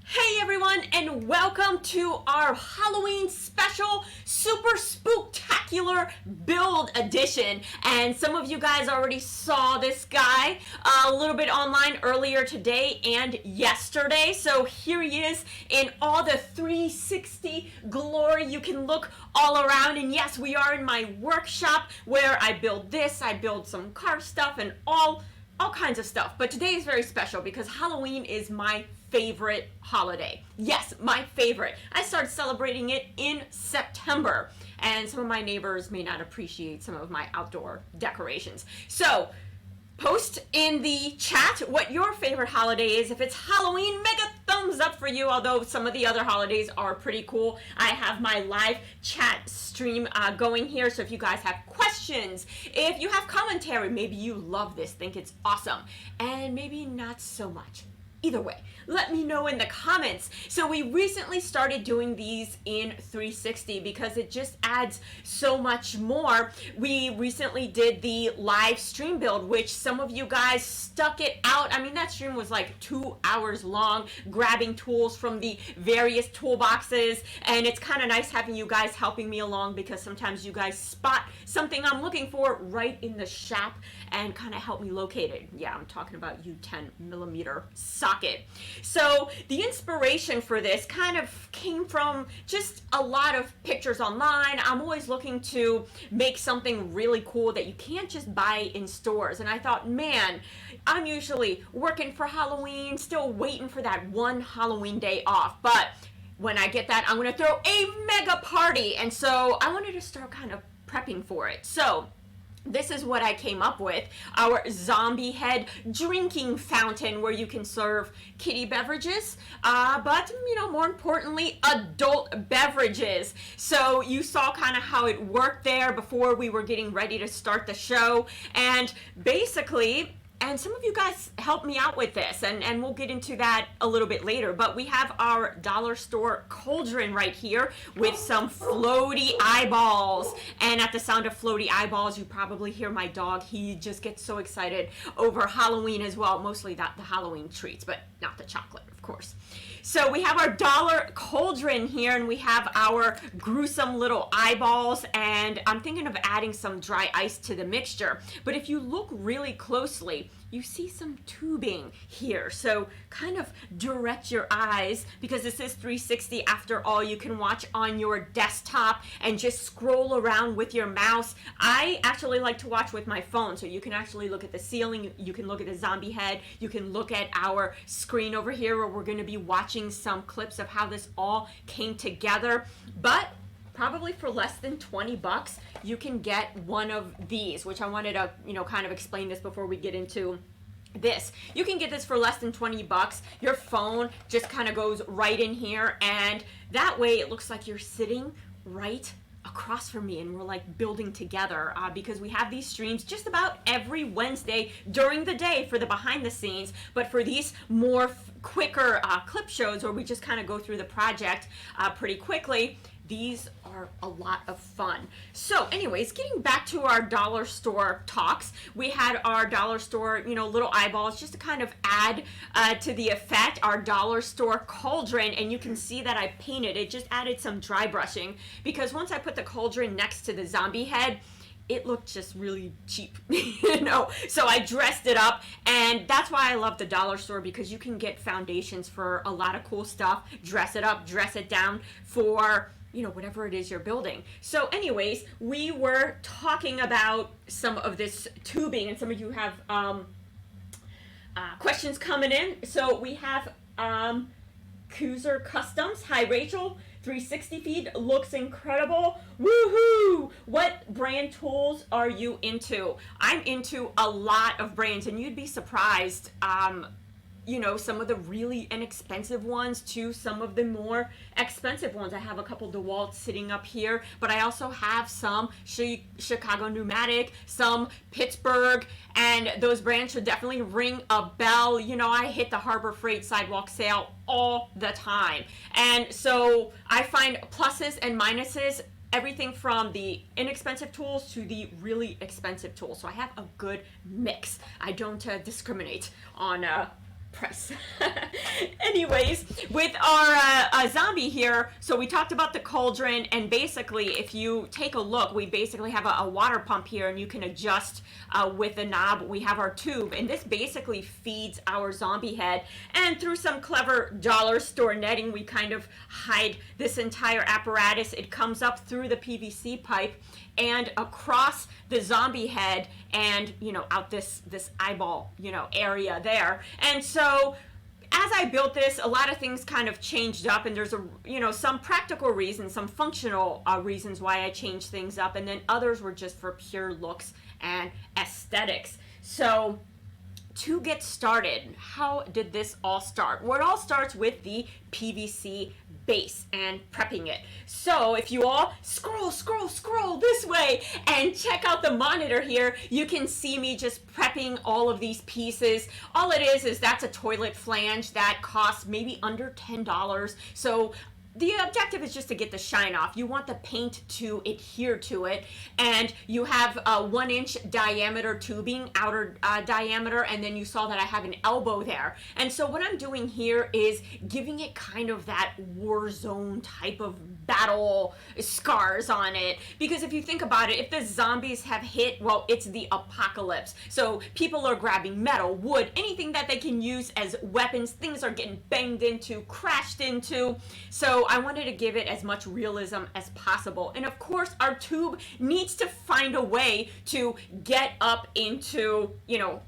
Hey everyone, and welcome to our Halloween special super spooktacular build edition. And some of you guys already saw this guy a little bit online earlier today and yesterday. So here he is in all the 360 glory. You can look all around, and yes, we are in my workshop where I build this, I build some car stuff and all kinds of stuff. But today is very special because Halloween is my favorite holiday. Yes, my favorite. I started celebrating it in September, and some of my neighbors may not appreciate some of my outdoor decorations. So post in the chat what your favorite holiday is. If it's Halloween, make a thumbs up for you, although some of the other holidays are pretty cool. I have my live chat stream going here, so if you guys have questions, if you have commentary, maybe you love this, think it's awesome, and maybe not so much. Either way, let me know in the comments. So we recently started doing these in 360 because it just adds so much more. We recently did the live stream build, which some of you guys stuck it out. I mean, that stream was like 2 hours long, grabbing tools from the various toolboxes. And it's kind of nice having you guys helping me along because sometimes you guys spot something I'm looking for right in the shop and kind of help me locate it. Yeah, I'm talking about U10mm socket. So the inspiration for this kind of came from just a lot of pictures online. I'm always looking to make something really cool that you can't just buy in stores. And I thought, man, I'm usually working for Halloween, still waiting for that one Halloween day off. But when I get that, I'm going to throw a mega party. And so I wanted to start kind of prepping for it. So this is what I came up with, our zombie head drinking fountain where you can serve kiddie beverages, but more importantly, adult beverages. So you saw kind of how it worked there before we were getting ready to start the show, and basically, and some of you guys helped me out with this, and we'll get into that a little bit later, but we have our dollar store cauldron right here with some floaty eyeballs. And at the sound of floaty eyeballs, you probably hear my dog. He just gets so excited over Halloween as well, mostly the Halloween treats, but not the chocolate, of course. So we have our dollar cauldron here, and we have our gruesome little eyeballs, and I'm thinking of adding some dry ice to the mixture. But if you look really closely, you see some tubing here. So kind of direct your eyes, because this is 360 after all. You can watch on your desktop and just scroll around with your mouse. I actually like to watch with my phone, so you can actually look at the ceiling, you can look at the zombie head, you can look at our screen over here where we're going to be watching some clips of how this all came together. But probably for less than 20 bucks, you can get one of these, which I wanted to, kind of explain this before we get into this. You can get this for less than 20 bucks. Your phone just kind of goes right in here, and that way it looks like you're sitting right across from me and we're like building together, because we have these streams just about every Wednesday during the day for the behind the scenes, but for these more quicker clip shows where we just kind of go through the project pretty quickly, these are a lot of fun. So anyways, getting back to our dollar store talks, we had our dollar store, little eyeballs just to kind of add to the effect, our dollar store cauldron, and you can see that I painted it, just added some dry brushing, because once I put the cauldron next to the zombie head, it looked just really cheap, so I dressed it up, and that's why I love the dollar store, because you can get foundations for a lot of cool stuff, dress it up, dress it down for whatever it is you're building. So anyways, we were talking about some of this tubing, and some of you have questions coming in. So we have Cruiser Customs. Hi, Rachel. 360 feed looks incredible. Woohoo! What brand tools are you into? I'm into a lot of brands, and you'd be surprised. Some of the really inexpensive ones to some of the more expensive ones. I have a couple DeWalt sitting up here, but I also have some Chicago Pneumatic, some Pittsburgh, and those brands should definitely ring a bell. I hit the Harbor Freight sidewalk sale all the time. And so I find pluses and minuses, everything from the inexpensive tools to the really expensive tools. So I have a good mix. I don't discriminate on press. Anyways, with our zombie here, so we talked about the cauldron, and basically if you take a look, we basically have a water pump here, and you can adjust with the knob. We have our tube, and this basically feeds our zombie head, and through some clever dollar store netting, we kind of hide this entire apparatus. It comes up through the PVC pipe and across the zombie head, and out this eyeball area there. And so as I built this, a lot of things kind of changed up, and there's some practical reasons, some functional reasons why I changed things up, and then others were just for pure looks and aesthetics. So to get started, how did this all start? Well, it all starts with the PVC base and prepping it. So if you all scroll this way and check out the monitor here, you can see me just prepping all of these pieces. All it is that's a toilet flange that costs maybe under $10. So the objective is just to get the shine off. You want the paint to adhere to it, and you have a 1-inch diameter tubing, outer diameter, and then you saw that I have an elbow there. And so what I'm doing here is giving it kind of that war zone type of battle scars on it, because if you think about it, if the zombies have hit, well, it's the apocalypse. So people are grabbing metal, wood, anything that they can use as weapons. Things are getting banged into, crashed into. So I wanted to give it as much realism as possible. And of course, our tube needs to find a way to get up into,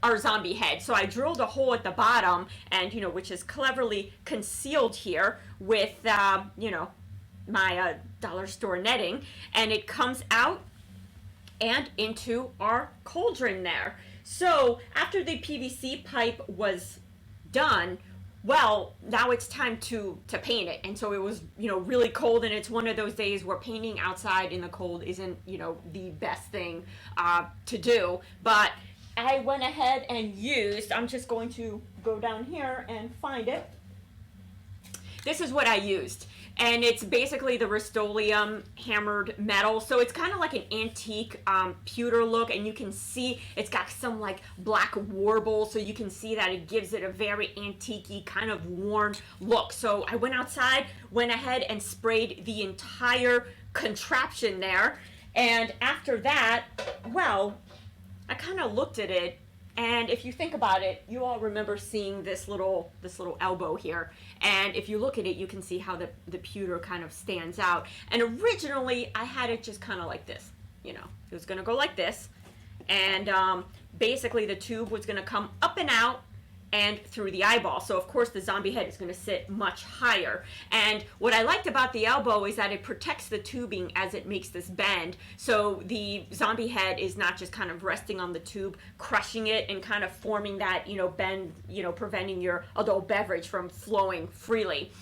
our zombie head. So I drilled a hole at the bottom, and, which is cleverly concealed here with, my dollar store netting, and it comes out and into our cauldron there. So after the PVC pipe was done, well, now it's time to paint it. And so it was, really cold, and it's one of those days where painting outside in the cold isn't, the best thing to do. But I went ahead and used, I'm just going to go down here and find it. This is what I used. And it's basically the Rust-Oleum hammered metal. So it's kind of like an antique pewter look, and you can see it's got some like black warble, so you can see that it gives it a very antique-y kind of worn look. So I went outside, went ahead and sprayed the entire contraption there. And after that, well, I kind of looked at it, and if you think about it, you all remember seeing this little elbow here. And if you look at it, you can see how the pewter kind of stands out. And originally, I had it just kind of like this. It was going to go like this. And basically, the tube was going to come up and out and through the eyeball. So of course the zombie head is going to sit much higher. And what I liked about the elbow is that it protects the tubing as it makes this bend. So the zombie head is not just kind of resting on the tube, crushing it and kind of forming that, bend, preventing your adult beverage from flowing freely.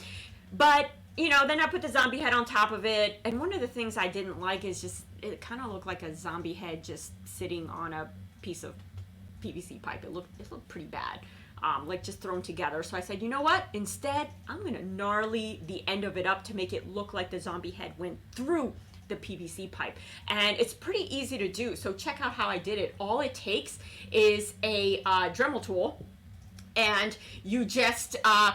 But then I put the zombie head on top of it, and one of the things I didn't like is just, it kind of looked like a zombie head just sitting on a piece of PVC pipe. It looked pretty bad. Like just thrown together. So I said, you know what? Instead, I'm going to gnarly the end of it up to make it look like the zombie head went through the PVC pipe. And it's pretty easy to do. So check out how I did it. All it takes is a Dremel tool, and you just, I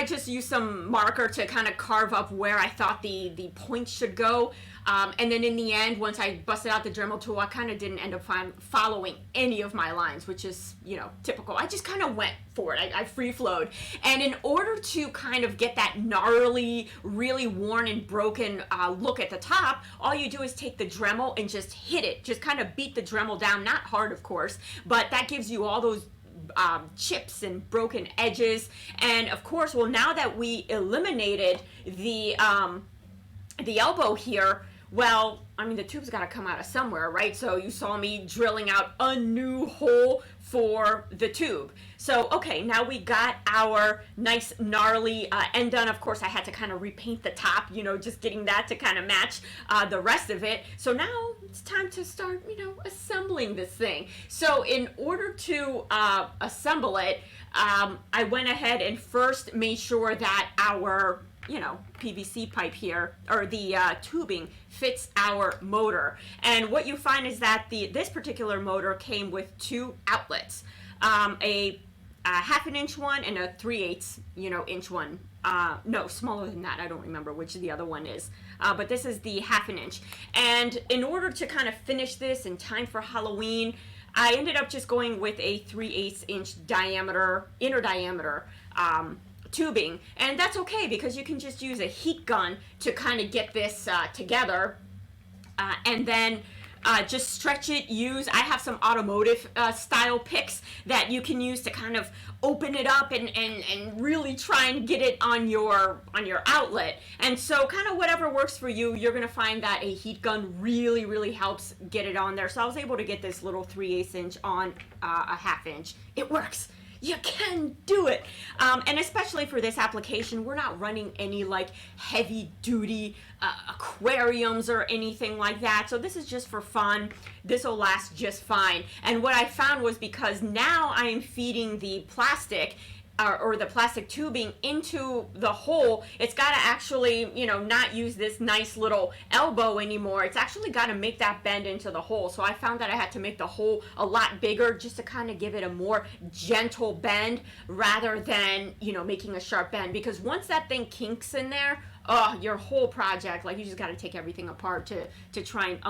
just used some marker to kind of carve up where I thought the points should go. And then in the end, once I busted out the Dremel tool, I kind of didn't end up following any of my lines, which is, typical. I just kind of went for it. I free flowed. And in order to kind of get that gnarly, really worn and broken look at the top, all you do is take the Dremel and just hit it. Just kind of beat the Dremel down, not hard, of course, but that gives you all those chips and broken edges. And of course, well, now that we eliminated the elbow here, well, the tube's got to come out of somewhere, right? So you saw me drilling out a new hole for the tube. So, okay, now we got our nice gnarly end done. Of course, I had to kind of repaint the top, just getting that to kind of match the rest of it. So now it's time to start, assembling this thing. So in order to assemble it, I went ahead and first made sure that our PVC pipe here, or the tubing, fits our motor. And what you find is that this particular motor came with two outlets, a a 1/2 inch one and a 3/8 inch one. No, smaller than that. I don't remember which the other one is. But this is the 1/2 inch. And in order to kind of finish this in time for Halloween, I ended up just going with a 3/8 inch diameter, inner diameter tubing. And that's okay because you can just use a heat gun to kind of get this together. And then just stretch it, I have some automotive style picks that you can use to kind of open it up and really try and get it on your outlet. And so kind of whatever works for you, you're going to find that a heat gun really helps get it on there. So I was able to get this little 3/8 inch on a 1/2 inch. It works. You can do it. And especially for this application, we're not running any like heavy duty aquariums or anything like that. So this is just for fun. This will last just fine. And what I found was because now I am feeding the plastic or the plastic tubing into the hole, it's got to actually, not use this nice little elbow anymore. It's actually got to make that bend into the hole. So I found that I had to make the hole a lot bigger just to kind of give it a more gentle bend rather than, making a sharp bend. Because once that thing kinks in there, your whole project, like you just got to take everything apart to try and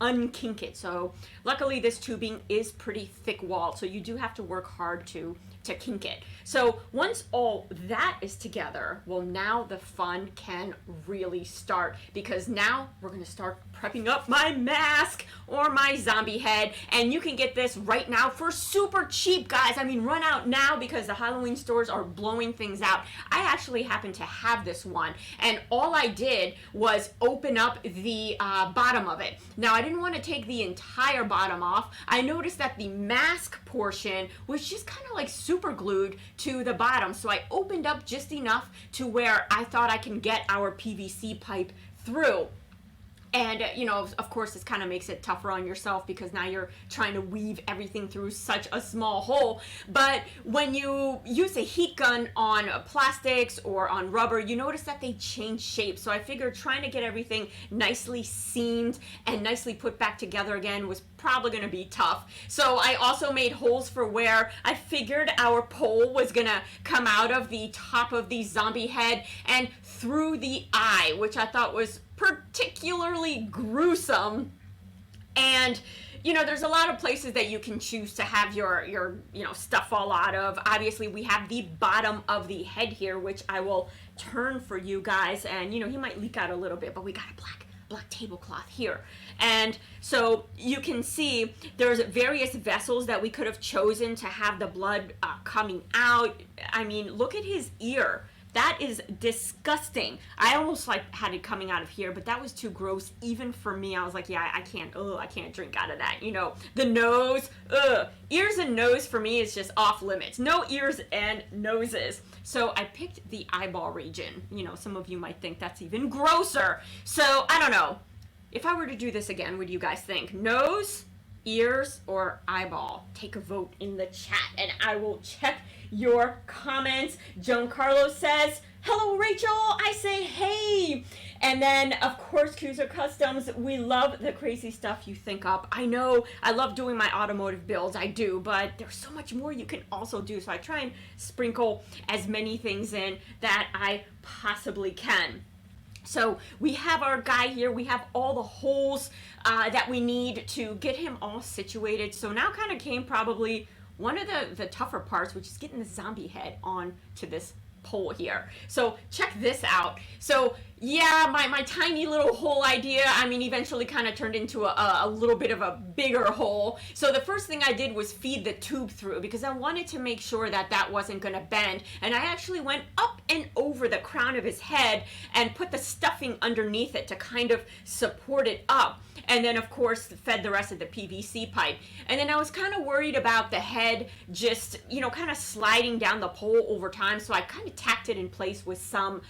unkink it. So luckily this tubing is pretty thick walled, so you do have to work hard to kink it. So once all that is together, well, now the fun can really start, because now we're going to start prepping up my mask or my zombie head. And you can get this right now for super cheap, guys. I mean, run out now because the Halloween stores are blowing things out. I actually happen to have this one, and all I did was open up the bottom of it. Now, I didn't want to take the entire bottom off. I noticed that the mask portion was just kind of like super glued to the bottom. So I opened up just enough to where I thought I can get our PVC pipe through. And, of course, this kind of makes it tougher on yourself because now you're trying to weave everything through such a small hole. But when you use a heat gun on plastics or on rubber, you notice that they change shape. So I figured trying to get everything nicely seamed and nicely put back together again was probably going to be tough. So I also made holes for where I figured our pole was going to come out of the top of the zombie head and through the eye, which I thought was particularly gruesome. And there's a lot of places that you can choose to have your stuff fall out of. Obviously, we have the bottom of the head here, which I will turn for you guys, and he might leak out a little bit, but we got a black tablecloth here. And so you can see there's various vessels that we could have chosen to have the blood coming out. I mean, look at his ear. That is disgusting. I almost had it coming out of here, but that was too gross even for me. I was like, yeah, I can't drink out of that. The nose, ears and nose for me is just off limits. No ears and noses. So I picked the eyeball region. Some of you might think that's even grosser. So I don't know. If I were to do this again, what do you guys think? Nose, ears, or eyeball? Take a vote in the chat and I will check your comments. Joan Carlos says, hello, Rachel. I say, hey. And then, of course, Kuzer Customs, we love the crazy stuff you think up. I know I love doing my automotive builds. I do, but there's so much more you can also do. So I try and sprinkle as many things in that I possibly can. So we have our guy here. We have all the holes that we need to get him all situated. So now kind of came probably one of the tougher parts, which is getting the zombie head on to this pole here. So check this out. So yeah, my tiny little hole idea, I mean, eventually kind of turned into a little bit of a bigger hole. So the first thing I did was feed the tube through because I wanted to make sure that that wasn't going to bend. And I actually went up and over the crown of his head and put the stuffing underneath it to kind of support it up. And then, of course, fed the rest of the PVC pipe. And then I was kind of worried about the head just, kind of sliding down the pole over time. So I kind of tacked it in place with some,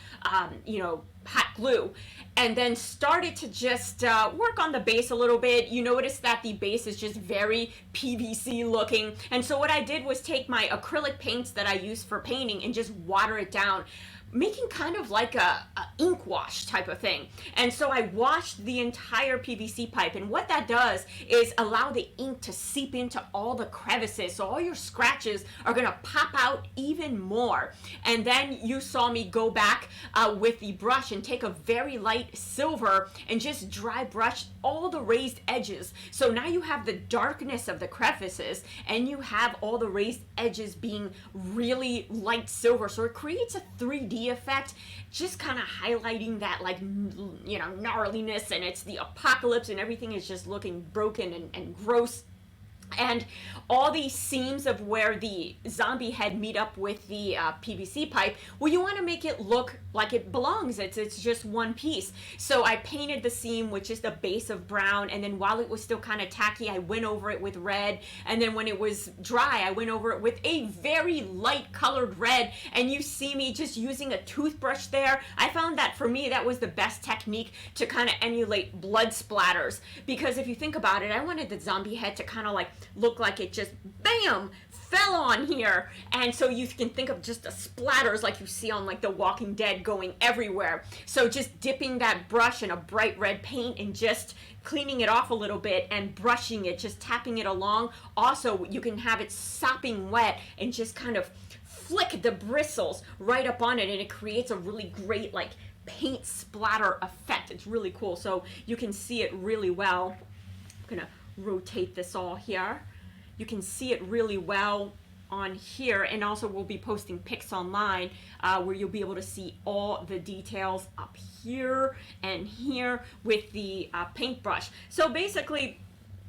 hot glue, and then started to just work on the base a little bit. You notice that the base is just very PVC looking. And so what I did was take my acrylic paints that I use for painting and just water it down. making kind of like a ink wash type of thing. And so I washed the entire PVC pipe, and what that does is allow the ink to seep into all the crevices, so all your scratches are gonna pop out even more. And then you saw me go back with the brush and take a very light silver and just dry brush all the raised edges. So now you have the darkness of the crevices, and you have all the raised edges being really light silver, so it creates a 3D effect, just kind of highlighting that, like, you know, gnarliness, and it's the apocalypse and everything is just looking broken and gross. And all these seams of where the zombie head meet up with the PVC pipe, well, you want to make it look like it belongs. It's just one piece. So I painted the seam with just a base of brown, and then while it was still kind of tacky, I went over it with red, and then when it was dry, I went over it with a very light colored red. And you see me just using a toothbrush there. I found that for me, that was the best technique to kind of emulate blood splatters, because if you think about it, I wanted the zombie head to kind of like look like it just bam fell on here, and so you can think of just the splatters like you see on like The Walking Dead going everywhere. So just dipping that brush in a bright red paint and just cleaning it off a little bit and brushing it, just tapping it along. Also, you can have it sopping wet and just kind of flick the bristles right up on it, and it creates a really great like paint splatter effect. It's really cool, so you can see it really well. I'm gonna rotate this all here. You can see it really well on here, and also we'll be posting pics online where you'll be able to see all the details up here and here with the paintbrush. So basically,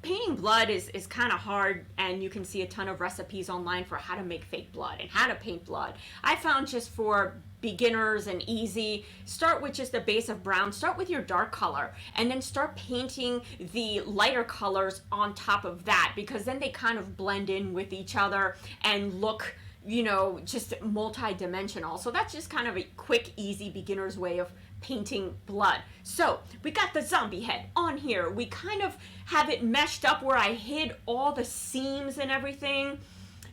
painting blood is kind of hard, and you can see a ton of recipes online for how to make fake blood and how to paint blood. I found just for beginners and easy, start with just a base of brown, start with your dark color, and then start painting the lighter colors on top of that, because then they kind of blend in with each other and look, you know, just multi-dimensional. So that's just kind of a quick, easy beginner's way of painting blood. So we got the zombie head on here. We kind of have it meshed up where I hid all the seams and everything,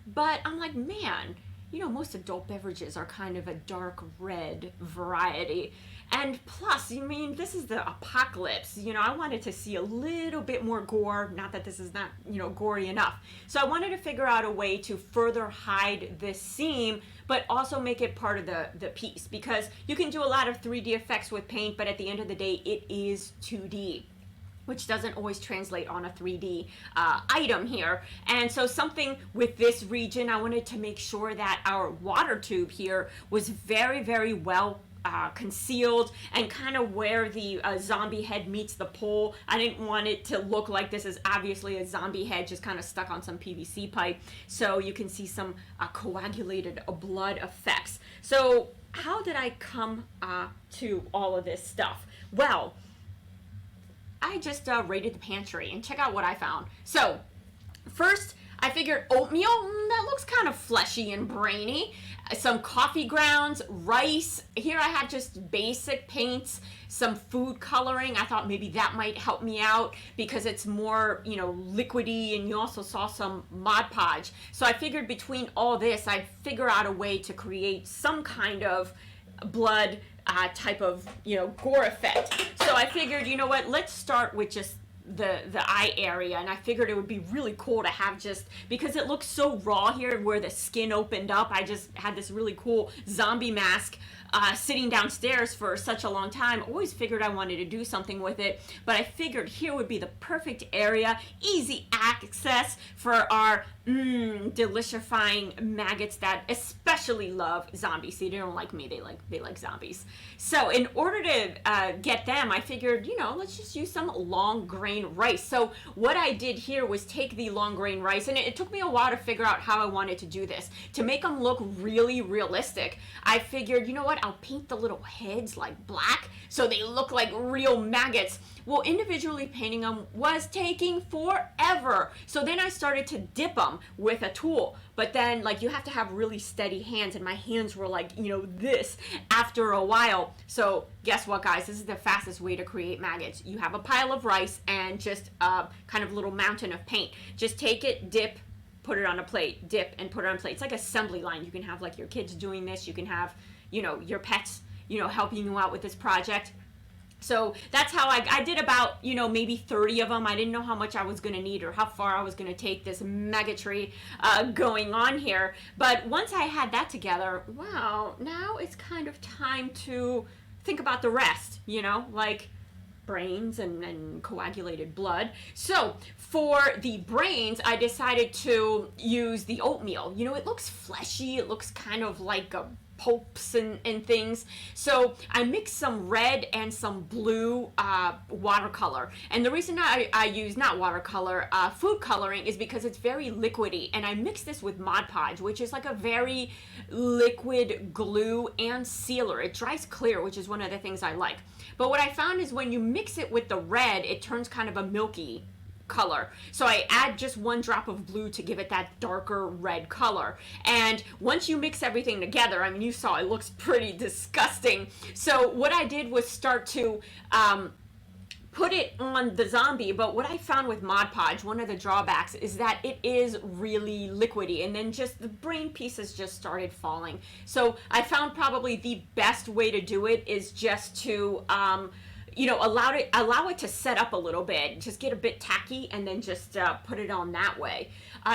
but I'm like, man, you know, most adult beverages are kind of a dark red variety. And plus, I mean, this is the apocalypse. You know, I wanted to see a little bit more gore. Not that this is not, you know, gory enough. So I wanted to figure out a way to further hide this seam, but also make it part of the piece. Because you can do a lot of 3D effects with paint, but at the end of the day, it is 2D, which doesn't always translate on a 3D item here. And so something with this region, I wanted to make sure that our water tube here was very, very well concealed, and kind of where the zombie head meets the pole. I didn't want it to look like this is obviously a zombie head just kind of stuck on some PVC pipe. So you can see some coagulated blood effects. So how did I come to all of this stuff? Well, I just raided the pantry and check out what I found. So first, I figured oatmeal, that looks kind of fleshy and brainy. Some coffee grounds, rice. Here I had just basic paints, some food coloring. I thought maybe that might help me out because it's more, you know, liquidy, and you also saw some Mod Podge. So I figured between all this, I'd figure out a way to create some kind of blood type of, you know, gore effect. So I figured, you know what, let's start with just the eye area, and I figured it would be really cool to have, just because it looks so raw here where the skin opened up. I just had this really cool zombie mask sitting downstairs for such a long time. Always figured I wanted to do something with it, but I figured here would be the perfect area, easy access for our delicifying maggots that especially love zombies. See, they don't like me, they like zombies. So in order to get them, I figured, you know, let's just use some long grain rice. So what I did here was take the long grain rice, and it took me a while to figure out how I wanted to do this. To make them look really realistic, I figured, you know what, I'll paint the little heads like black so they look like real maggots. Well, individually painting them was taking forever. So then I started to dip them with a tool. But then, like, you have to have really steady hands, and my hands were like, you know, this after a while. So guess what, guys? This is the fastest way to create maggots. You have a pile of rice and just a kind of little mountain of paint. Just take it, dip, put it on a plate, dip, and put it on a plate. It's like assembly line. You can have like your kids doing this. You can have, your pets, helping you out with this project. So that's how I did about, maybe 30 of them. I didn't know how much I was going to need or how far I was going to take this mega tree going on here. But once I had that together, wow, now it's kind of time to think about the rest, like brains and coagulated blood. So for the brains, I decided to use the oatmeal. It looks fleshy. It looks kind of like a pulps and things. So I mixed some red and some blue watercolor. And the reason I use not watercolor, food coloring, is because it's very liquidy. And I mixed this with Mod Podge, which is like a very liquid glue and sealer. It dries clear, which is one of the things I like. But what I found is when you mix it with the red, it turns kind of a milky color. So I add just 1 drop of blue to give it that darker red color. And once you mix everything together, I mean, you saw it looks pretty disgusting. So what I did was start to put it on the zombie. But what I found with Mod Podge, one of the drawbacks is that it is really liquidy, and then just the brain pieces just started falling. So I found probably the best way to do it is just to allow it to set up a little bit, just get a bit tacky, and then just put it on that way.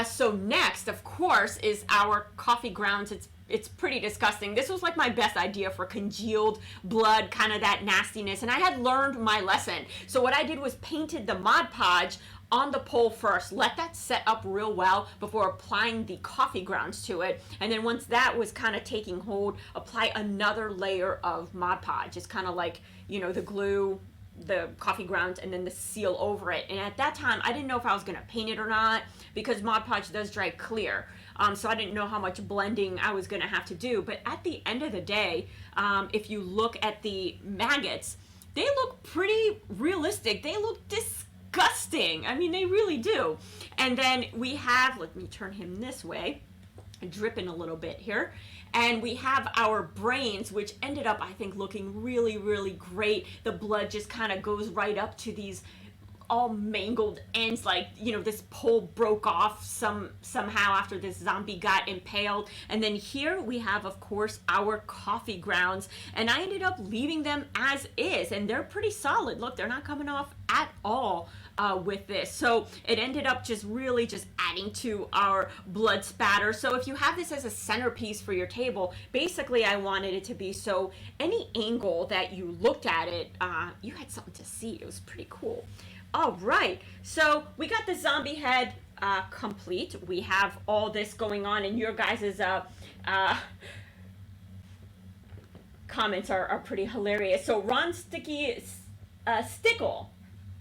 So next, of course, is our coffee grounds. It's pretty disgusting. This was like my best idea for congealed blood, kind of that nastiness, and I had learned my lesson. So what I did was painted the Mod Podge on the pole first, let that set up real well before applying the coffee grounds to it, and then once that was kind of taking hold, apply another layer of Mod Podge. It's kind of like, the glue, the coffee grounds, and then the seal over it. And at that time, I didn't know if I was going to paint it or not, because Mod Podge does dry clear. So I didn't know how much blending I was going to have to do. But at the end of the day, if you look at the maggots, they look pretty realistic. They look disgusting. I mean, they really do. And then we have, let me turn him this way, dripping a little bit here. And we have our brains, which ended up, I think, looking really, really great. The blood just kind of goes right up to these all mangled ends, like, this pole broke off somehow after this zombie got impaled. And then here we have, of course, our coffee grounds, and I ended up leaving them as is, and they're pretty solid. Look, they're not coming off at all with this. So it ended up just really just adding to our blood spatter. So if you have this as a centerpiece for your table, basically I wanted it to be so any angle that you looked at it, you had something to see. It was pretty cool. All right, so we got the zombie head complete. We have all this going on, and your guys' comments are pretty hilarious. So Ron Stickle,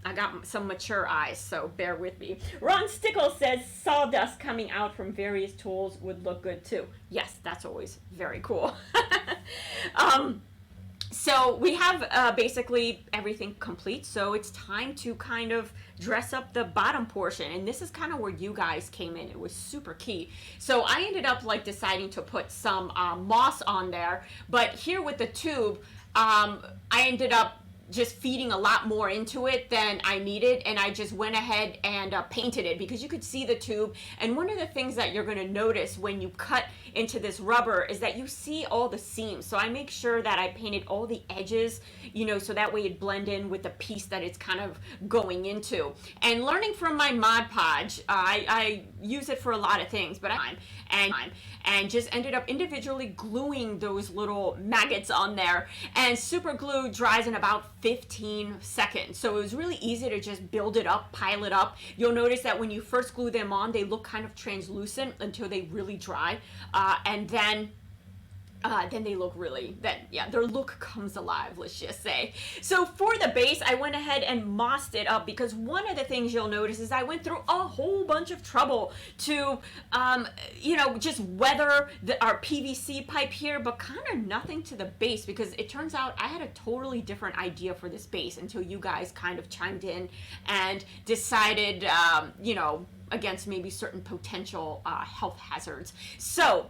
I got some mature eyes, so bear with me. Ron Stickle says sawdust coming out from various tools would look good too. Yes, that's always very cool. So we have basically everything complete, so it's time to kind of dress up the bottom portion, and this is kind of where you guys came in. It was super key. So I ended up like deciding to put some moss on there, but here with the tube, I ended up just feeding a lot more into it than I needed, and I just went ahead and painted it because you could see the tube. And one of the things that you're going to notice when you cut into this rubber is that you see all the seams. So I make sure that I painted all the edges, so that way it blend in with the piece that it's kind of going into. And learning from my Mod Podge, I use it for a lot of things, but and just ended up individually gluing those little maggots on there, and super glue dries in about 15 seconds. So it was really easy to just build it up, pile it up. You'll notice that when you first glue them on, they look kind of translucent until they really dry, and then they look really, their look comes alive, let's just say. So for the base, I went ahead and mossed it up because one of the things you'll notice is I went through a whole bunch of trouble to, just weather our PVC pipe here, but kind of nothing to the base, because it turns out I had a totally different idea for this base until you guys kind of chimed in and decided, against maybe certain potential health hazards. So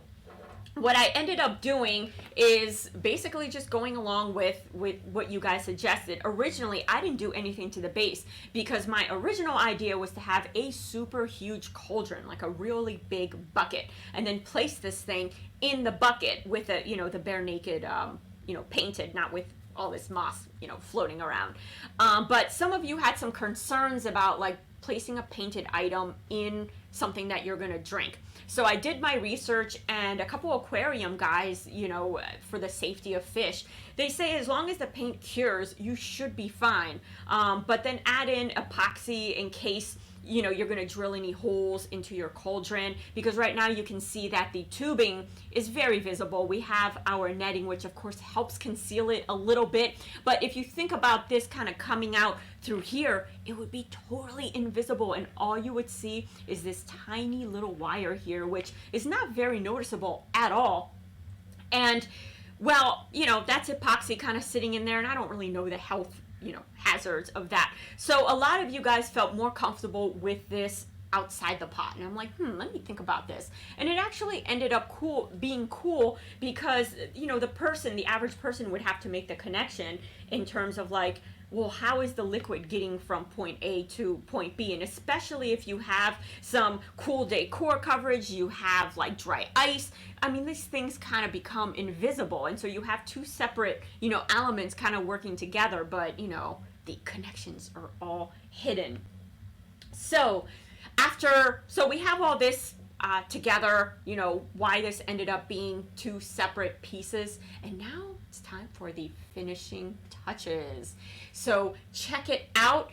what I ended up doing is basically just going along with what you guys suggested. Originally, I didn't do anything to the base because my original idea was to have a super huge cauldron, like a really big bucket, and then place this thing in the bucket with a, the bare naked, painted, not with all this moss, floating around. But some of you had some concerns about like placing a painted item in something that you're gonna drink. So I did my research, and a couple aquarium guys, for the safety of fish, they say as long as the paint cures, you should be fine. But then add in epoxy in case you're going to drill any holes into your cauldron, because right now you can see that the tubing is very visible. We have our netting, which of course helps conceal it a little bit, but if you think about this kind of coming out through here, it would be totally invisible, and all you would see is this tiny little wire here, which is not very noticeable at all. And well, that's epoxy kind of sitting in there, and I don't really know the health hazards of that. So a lot of you guys felt more comfortable with this outside the pot, and I'm like, let me think about this. And it actually ended up being cool because the average person would have to make the connection in terms of like, well, how is the liquid getting from point A to point B? And especially if you have some cool decor coverage, you have like dry ice. I mean, these things kind of become invisible. And so you have two separate, elements kind of working together, but, the connections are all hidden. So we have all this together, why this ended up being two separate pieces. And now it's time for the finishing touches. So check it out.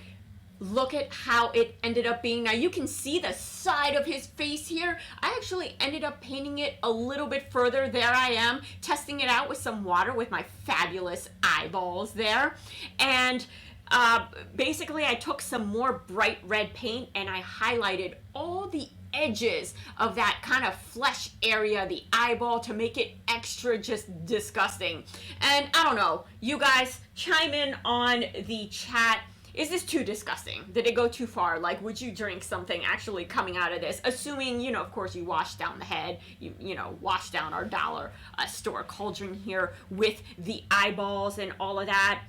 Look at how it ended up being. Now you can see the side of his face here. I actually ended up painting it a little bit further. There I am, testing it out with some water with my fabulous eyeballs there. And basically I took some more bright red paint and I highlighted all the edges of that kind of flesh area, the eyeball, to make it extra just disgusting. And I don't know, you guys chime in on the chat. Is this too disgusting? Did it go too far? Like, would you drink something actually coming out of this? Assuming, of course, you wash down the head, you wash down our dollar store cauldron here with the eyeballs and all of that.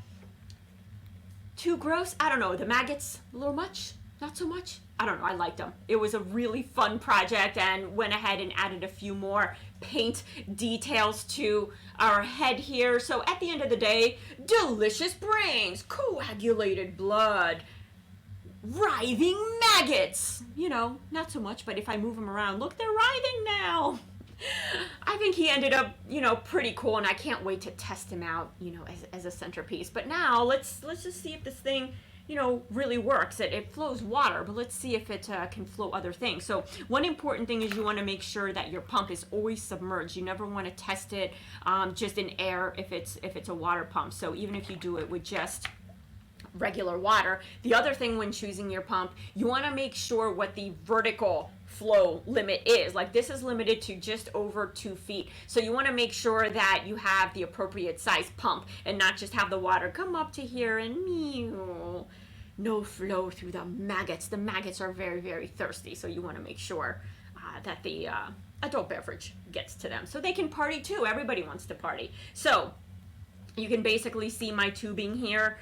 Too gross? I don't know. The maggots, a little much? Not so much? I don't know. I liked them. It was a really fun project, and went ahead and added a few more paint details to our head here. So at the end of the day, delicious brains, coagulated blood, writhing maggots. Not so much, but if I move them around, look, they're writhing now. I think he ended up, pretty cool, and I can't wait to test him out, as a centerpiece. But now let's just see if this thing, really works. It flows water, but let's see if it can flow other things. So one important thing is you want to make sure that your pump is always submerged. You never want to test it just in air if it's a water pump. So even if you do it with just regular water. The other thing when choosing your pump, you want to make sure what the vertical flow limit is. Like, this is limited to just over 2 feet. So you want to make sure that you have the appropriate size pump and not just have the water come up to here and no flow through the maggots. The maggots are very, very thirsty. So you want to make sure that the adult beverage gets to them so they can party too. Everybody wants to party. So you can basically see my tubing here.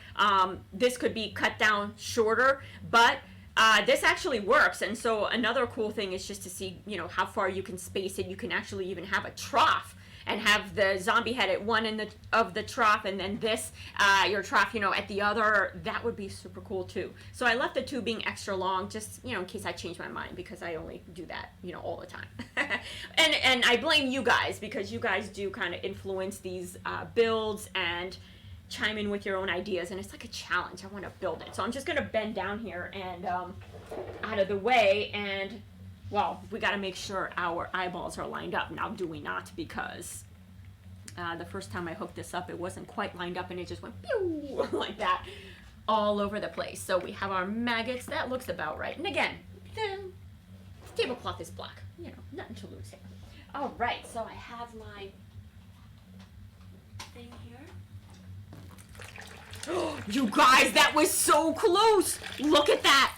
This could be cut down shorter, but this actually works. And so another cool thing is just to see, how far you can space it. You can actually even have a trough and have the zombie head at one end of the trough, and then this, your trough, at the other. That would be super cool too. So I left the tubing extra long, just, in case I change my mind, because I only do that, all the time. and I blame you guys, because you guys do kind of influence these builds and chime in with your own ideas, and it's like a challenge. I want to build it. So I'm just going to bend down here and out of the way, and well, we got to make sure our eyeballs are lined up. Now, do we not? Because the first time I hooked this up, it wasn't quite lined up, and it just went pew like that all over the place. So we have our maggots. That looks about right. And again, the tablecloth is black. Nothing to lose here. All right, so I have my thing here. You guys, that was so close. Look at that.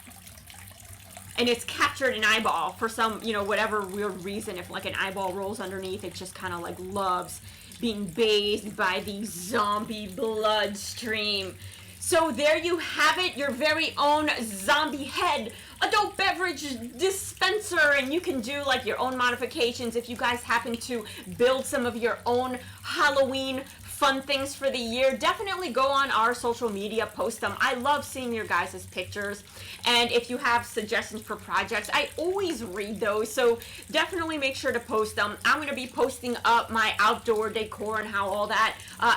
and it's captured an eyeball for some, you know, whatever weird reason. If like an eyeball rolls underneath, it just kind of like loves being bathed by the zombie bloodstream. So there you have it, your very own zombie head adult beverage dispenser, and you can do like your own modifications if you guys happen to build some of your own Halloween fun things for the year. Definitely go on our social media, post them. I love seeing your guys' pictures, and if you have suggestions for projects, I always read those, so definitely make sure to post them. I'm going to be posting up my outdoor decor and how all that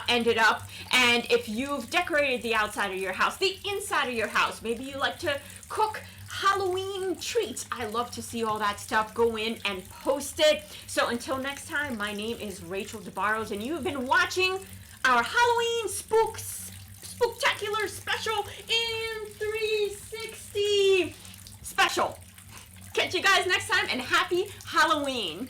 ended up, and if you've decorated the outside of your house, the inside of your house, maybe you like to cook Halloween treats, I love to see all that stuff. Go in and post it. So until next time, my name is Rachel Barros, and you have been watching our Halloween Spooktacular Special in 360 Special. Catch you guys next time, and happy Halloween.